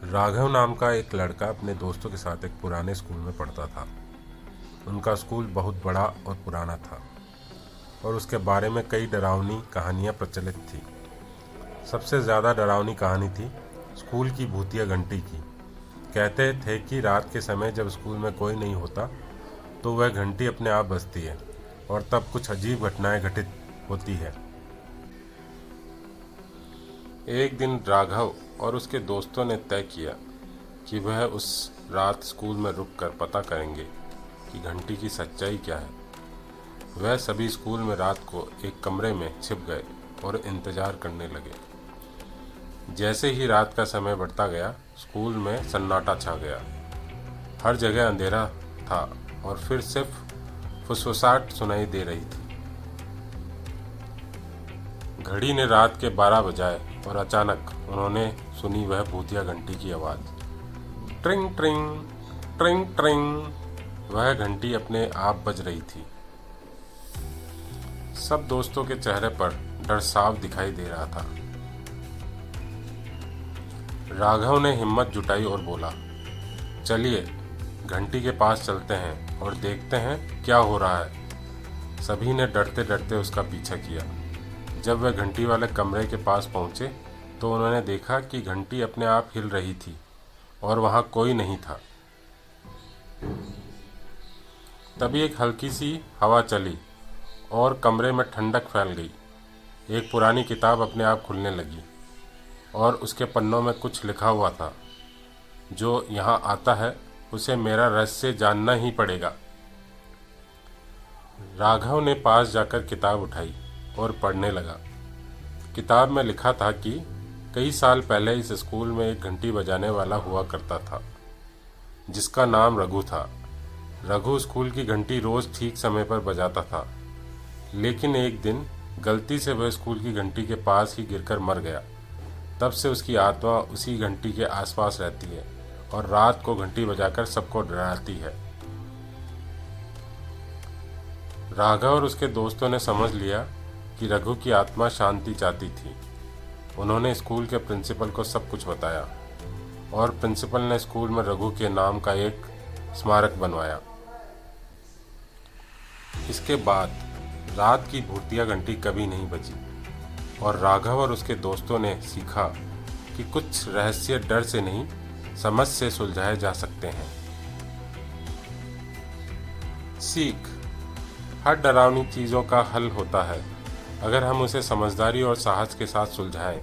राघव नाम का एक लड़का अपने दोस्तों के साथ एक पुराने स्कूल में पढ़ता था। उनका स्कूल बहुत बड़ा और पुराना था और उसके बारे में कई डरावनी कहानियां प्रचलित थी। सबसे ज़्यादा डरावनी कहानी थी स्कूल की भूतिया घंटी की। कहते थे कि रात के समय जब स्कूल में कोई नहीं होता तो वह घंटी अपने आप बजती है और तब कुछ अजीब घटनाएं घटित होती है। एक दिन राघव और उसके दोस्तों ने तय किया कि वह उस रात स्कूल में रुककर पता करेंगे कि घंटी की सच्चाई क्या है। वह सभी स्कूल में रात को एक कमरे में छिप गए और इंतजार करने लगे। जैसे ही रात का समय बढ़ता गया, स्कूल में सन्नाटा छा गया। हर जगह अंधेरा था और फिर सिर्फ फुसफुसाहट सुनाई दे रही थी। घड़ी ने रात के 12 बजाए और अचानक उन्होंने सुनी वह भूतिया घंटी की आवाज़। ट्रिंग ट्रिंग ट्रिंग ट्रिंग। वह घंटी अपने आप बज रही थी। सब दोस्तों के चेहरे पर डर साफ दिखाई दे रहा था। राघव ने हिम्मत जुटाई और बोला, चलिए घंटी के पास चलते हैं और देखते हैं क्या हो रहा है। सभी ने डरते डरते उसका पीछा किया। जब वह घंटी वाले कमरे के पास पहुंचे तो उन्होंने देखा कि घंटी अपने आप हिल रही थी और वहां कोई नहीं था। तभी एक हल्की सी हवा चली और कमरे में ठंडक फैल गई। एक पुरानी किताब अपने आप खुलने लगी और उसके पन्नों में कुछ लिखा हुआ था, जो यहाँ आता है उसे मेरा रहस्य जानना ही पड़ेगा। राघव ने पास जाकर किताब उठाई और पढ़ने लगा। किताब में लिखा था कि कई साल पहले इस स्कूल में एक घंटी बजाने वाला हुआ करता था, जिसका नाम रघु था। रघु स्कूल की घंटी रोज ठीक समय पर बजाता था, लेकिन एक दिन गलती से वह स्कूल की घंटी के पास ही गिरकर मर गया। तब से उसकी आत्मा उसी घंटी के आसपास रहती है और रात को घंटी बजाकर सबको डराती है। राघव और उसके दोस्तों ने समझ लिया कि रघु की आत्मा शांति चाहती थी। उन्होंने स्कूल के प्रिंसिपल को सब कुछ बताया और प्रिंसिपल ने स्कूल में रघु के नाम का एक स्मारक बनवाया। इसके बाद रात की भूतिया घंटी कभी नहीं बजी और राघव और उसके दोस्तों ने सीखा कि कुछ रहस्य डर से नहीं, समझ से सुलझाए जा सकते हैं। सीख: हर डरावनी चीज़ों का हल होता है अगर हम उसे समझदारी और साहस के साथ सुलझाएं।